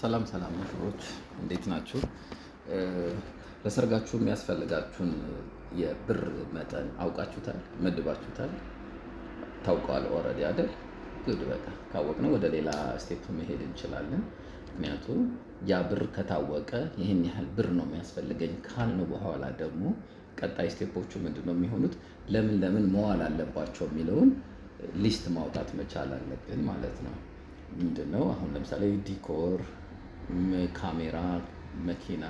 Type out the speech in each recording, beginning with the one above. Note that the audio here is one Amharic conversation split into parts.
ሰላም ሙሽሮች እንዴት ናችሁ? ለሰርጋችሁ የሚያስፈልጋችሁን የብር መጠን አውቃችሁታል? መድባችሁታል? ታውቀዋል ኦልሬዲ አይደል? ጉድ በቃ ካወቅነው ወደ ሌላ ስቴፕ መሄድ እንችላለን። ምክንያቱም ያ ብር ከታወቀ ይህን ያህል ብር ነው የሚያስፈልገኝ ካልነው በኋላ ደግሞ ቀጣይ ስቴፖቹ ምንድነው የሚሆኑት? ለምን መዋል አለባቸው የሚለውን ሊስት ማውጣት መቻል አለብን ማለት ነው። ምንድነው አሁን ለምሳሌ ዲኮር፣ ካሜራ፣ መኪና፣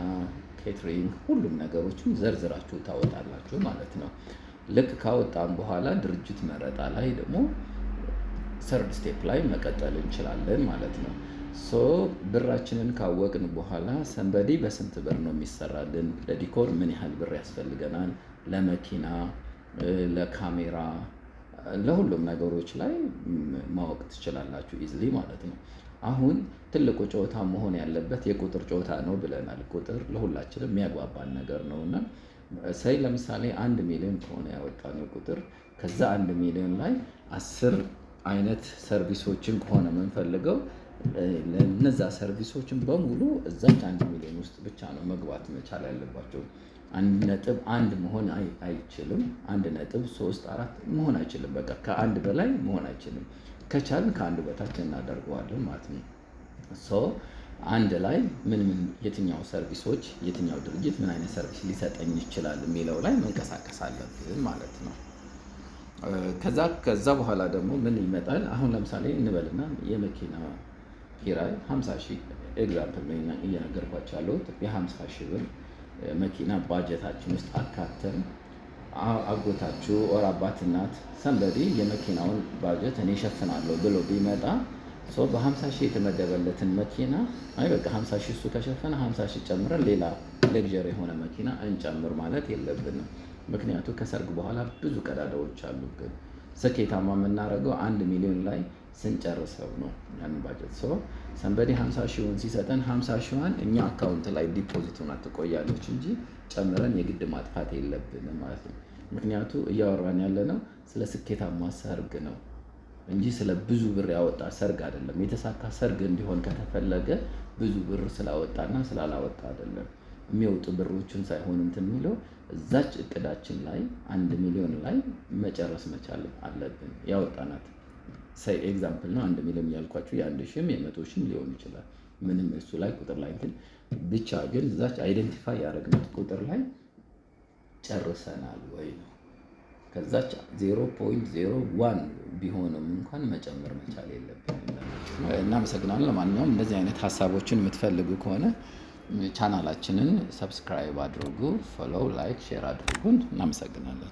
ኬትሪንግ ሁሉም ነገሮችን ዘርዝራችሁ ታወጣላችሁ ማለት ነው። ልክ ካወጣን በኋላ ድርጅት መረጣ ላይ ደግሞ ሰርድ ስቴፕ ላይ መቀጠል እንችላለን ማለት ነው። ብራችንን ካወቅን በኋላ ሰንበዲ በስንት ብር ነው የሚሰራልን፣ ለዲኮር ምን ያህል ብር ያስፈልገናል፣ ለመኪና፣ ለካሜራ፣ ለሁሉም ነገሮች ላይ ማወቅ ትችላላችሁ ኢዝሊ ማለት ነው። አሁን ትልቁ ጨዋታ መሆን ያለበት የቁጥር ጨዋታ ነው ብለናል። ቁጥር ለሁላችንም የሚያግባባን ነገር ነው እና ለምሳሌ 1 ሚሊዮን ከሆነ ያወጣነው ቁጥር ከዛ 1 ሚሊዮን ላይ 10 አይነት ሰርቪሶችን ከሆነ የምንፈልገው ለነዛ ሰርቪሶችን በሙሉ እዛች 1 ሚሊዮን ውስጥ ብቻ ነው መግባት መቻል ያለባቸው። 1.1 መሆን አይችልም። 1.3 4 መሆን አይችልም። በቃ ከአንድ በላይ መሆን አይችልም። ከቻልን ከአንድ በታች እናደርገዋለን ማለት ነው። አንድ ላይ ምን የትኛው ሰርቪሶች የትኛው ድርጅት ምን አይነት ሰርቪስ ሊሰጠኝ ይችላል የሚለው ላይ መንቀሳቀስ አለብን ማለት ነው። ከዛ በኋላ ደግሞ ምን ይመጣል? አሁን ለምሳሌ እንበልና የመኪና ኪራይ 50,000 ኤግዛምፕል ነው እየነገርኳቸው ያለሁት። የ50,000 ብር መኪና ባጀታችን ውስጥ አካተን አጎታችሁ ኦር አባት እናት ሰንበዲ የመኪናውን ባጀት እኔ እሸፍናለሁ ብሎ ቢመጣ በ50,000 የተመደበለትን መኪና በቃ 50,000 እሱ ከሸፈነ 50,000 ጨምረን ሌላ ሌግዠሪ የሆነ መኪና እንጨምር ማለት የለብንም። ምክንያቱም ከሰርግ በኋላ ብዙ ቀዳዳዎች አሉብን። ስኬታማ የምናደርገው 1 ሚሊዮን ላይ ስንጨርሰው ነው ያንን ባጀት። ሰንበዲ 50,000ን ሲሰጠን 50,000ን እኛ አካውንት ላይ ዲፖዚት ሆና ትቆያለች እንጂ ጨምረን የግድ ማጥፋት የለብንም ማለት ነው። ምክንያቱም እያወራን ያለነው ስለ ስኬታማ ሰርግ ነው እንጂ ስለ ብዙ ብር ያወጣ ሰርግ አይደለም። የተሳካ ሰርግ እንዲሆን ከተፈለገ ብዙ ብር ስላወጣና ስላላወጣ አይደለም። የሚወጡ ብሮችን ሳይሆን እንትን የሚለው እዛች እቅዳችን ላይ 1 ሚሊዮን ላይ መጨረስ መቻል አለብን። ያወጣናት ኤግዛምፕል ነው 1 ሚሊዮን ያልኳችሁ የ1,000ም የ100,000ም ሊሆን ይችላል። ምንም እሱ ላይ ቁጥር ላይ ግን ብቻ ግን እዛች አይደንቲፋይ ያደረግናት ቁጥር ላይ ጨርሰናል ወይ ነው። ከዛች 0.01 ቢሆንም እንኳን መጨመር መቻል የለብንም። እናመሰግናለን። ለማንኛውም እንደዚህ አይነት ሀሳቦችን የምትፈልጉ ከሆነ ቻናላችንን ሰብስክራይብ አድርጉ፣ ፎሎው፣ ላይክ፣ ሼር አድርጉን። እናመሰግናለን።